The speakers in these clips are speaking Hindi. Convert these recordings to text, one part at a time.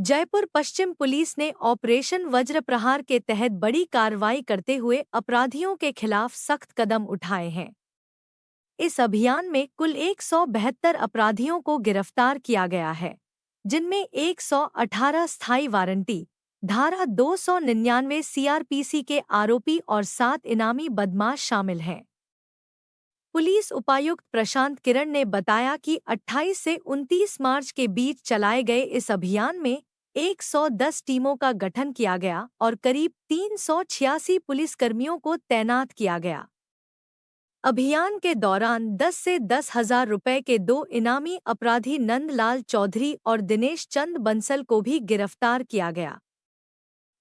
जयपुर पश्चिम पुलिस ने ऑपरेशन वज्रप्रहार के तहत बड़ी कार्रवाई करते हुए अपराधियों के खिलाफ सख्त कदम उठाए हैं। इस अभियान में कुल 172 अपराधियों को गिरफ्तार किया गया है, जिनमें 118 स्थायी वारंटी, धारा 299 सीआरपीसी के आरोपी और 7 इनामी बदमाश शामिल हैं। पुलिस उपायुक्त प्रशांत किरण ने बताया कि 28 से 29 मार्च के बीच चलाए गए इस अभियान में 110 टीमों का गठन किया गया और करीब 386 पुलिसकर्मियों को तैनात किया गया। अभियान के दौरान 10 से 10,000 रुपए के 2 इनामी अपराधी नंदलाल चौधरी और दिनेश चंद बंसल को भी गिरफ्तार किया गया।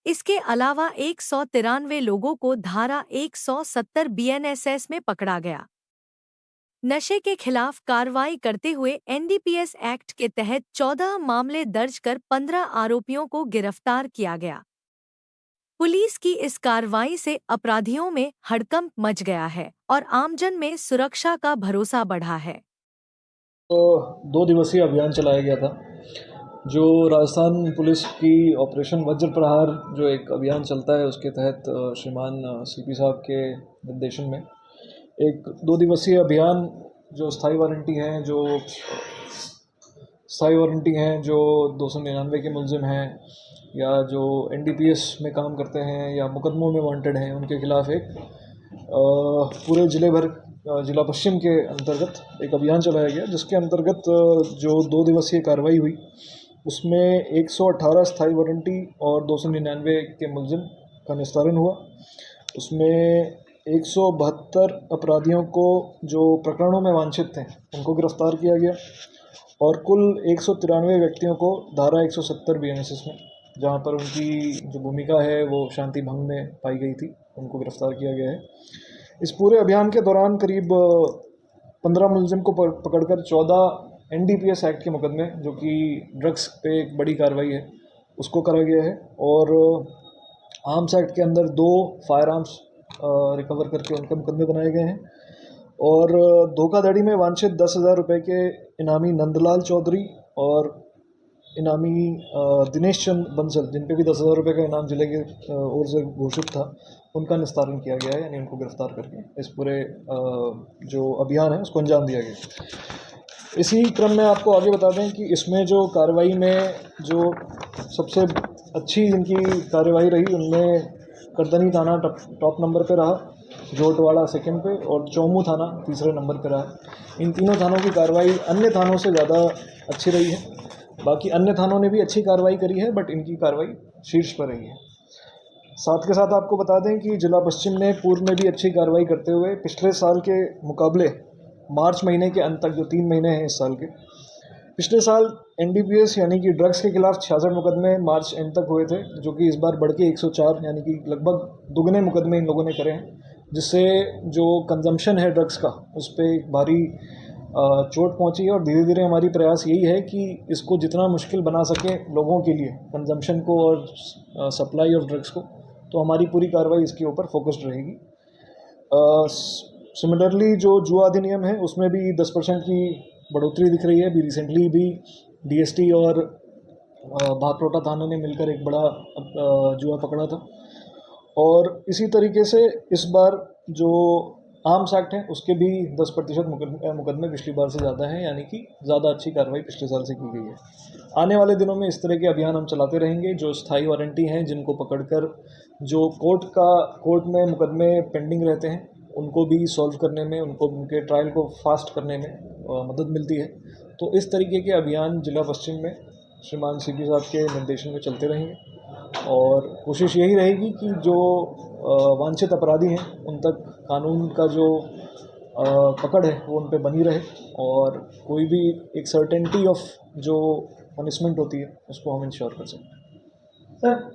इसके अलावा 193 लोगों को धारा 170 बीएनएसएस में पकड़ा गया। नशे के खिलाफ कार्रवाई करते हुए एनडीपीएस एक्ट के तहत 14 मामले दर्ज कर 15 आरोपियों को गिरफ्तार किया गया। पुलिस की इस कार्रवाई से अपराधियों में हड़कंप मच गया है और आमजन में सुरक्षा का भरोसा बढ़ा है। तो 2 दिवसीय अभियान चलाया गया था, जो राजस्थान पुलिस की ऑपरेशन वज्रप्रहार जो एक अभियान चलता है उसके तहत श्रीमान सीपी साहब के निर्देशन में एक 2 दिवसीय अभियान जो स्थायी वारंटी हैं जो 299 के मुलजिम हैं या जो एनडीपीएस में काम करते हैं या मुकदमों में वांटेड हैं, उनके खिलाफ एक पूरे जिला पश्चिम के अंतर्गत एक अभियान चलाया गया, जिसके अंतर्गत जो 2 दिवसीय कार्रवाई हुई उसमें 118 स्थायी वारंटी और 299 के मुलजिम का निस्तारण हुआ। उसमें 172 अपराधियों को जो प्रकरणों में वांछित थे उनको गिरफ्तार किया गया और कुल 193 व्यक्तियों को धारा 170 बीएनएसएस में, जहां पर उनकी जो भूमिका है वो शांति भंग में पाई गई थी, उनको गिरफ्तार किया गया है। इस पूरे अभियान के दौरान करीब 15 मुलजिम को पकड़कर 14 एनडीपीएस एक्ट के मुकदमे, जो कि ड्रग्स पे एक बड़ी कार्रवाई है, उसको करा गया है और आर्म्स एक्ट के अंदर 2 फायर आर्म्स रिकवर करके उनके मुकदमे बनाए गए हैं और धोखाधड़ी में वांछित 10,000 रुपये के इनामी नंदलाल चौधरी और इनामी दिनेश चंद बंसल, जिन पे भी 10,000 रुपये का इनाम जिले के ओर से घोषित था, उनका निस्तारण किया गया है, यानी उनको गिरफ्तार करके इस पूरे जो अभियान है उसको अंजाम दिया गया। इसी क्रम में आपको आगे बता दें कि इसमें जो कार्रवाई में जो सबसे अच्छी जिनकी कार्रवाई रही उनमें करदनी थाना टॉप नंबर पे रहा, जोटवाड़ा सेकंड पे और चौमू थाना तीसरे नंबर पे रहा। इन तीनों थानों की कार्रवाई अन्य थानों से ज़्यादा अच्छी रही है। बाकी अन्य थानों ने भी अच्छी कार्रवाई करी है, बट इनकी कार्रवाई शीर्ष पर रही है। साथ के साथ आपको बता दें कि जिला पश्चिम ने पूर्व में भी अच्छी कार्रवाई करते हुए पिछले साल के मुकाबले मार्च महीने के अंत तक, जो 3 महीने हैं इस साल के, पिछले साल एनडीपीएस यानी कि ड्रग्स के खिलाफ 66 मुकदमे मार्च एंड तक हुए थे, जो कि इस बार बढ़ के 104 यानी कि लगभग दुगने मुकदमे इन लोगों ने करे हैं, जिससे जो कंजम्पशन है ड्रग्स का उस पर एक भारी चोट पहुंची है। और धीरे धीरे हमारी प्रयास यही है कि इसको जितना मुश्किल बना सके लोगों के लिए कंजम्पशन को और सप्लाई ऑफ ड्रग्स को, तो हमारी पूरी कार्रवाई इसके ऊपर फोकस्ड रहेगी। सिमिलरली जो जुआ अधिनियम है उसमें भी 10% की बढ़ोतरी दिख रही है। अभी रिसेंटली भी डीएसटी और भागरोटा थानों ने मिलकर एक बड़ा जुआ पकड़ा था और इसी तरीके से इस बार जो आर्म्स एक्ट है उसके भी 10% मुकदमे पिछली बार से ज़्यादा हैं, यानी कि ज़्यादा अच्छी कार्रवाई पिछले साल से की गई है। आने वाले दिनों में इस तरह के अभियान हम चलाते रहेंगे। जो स्थायी वारंटी हैं, जिनको पकड़कर जो कोर्ट में मुकदमे पेंडिंग रहते हैं, उनको भी सॉल्व करने में, उनके ट्रायल को फास्ट करने में मदद मिलती है। तो इस तरीके के अभियान जिला पश्चिम में श्रीमान सीपी साहब के निर्देशन में चलते रहेंगे और कोशिश यही रहेगी कि जो वांछित अपराधी हैं उन तक कानून का जो पकड़ है वो उन पे बनी रहे और कोई भी एक सर्टेनिटी ऑफ जो पनिशमेंट होती है उसको हम इंश्योर कर सकें। सर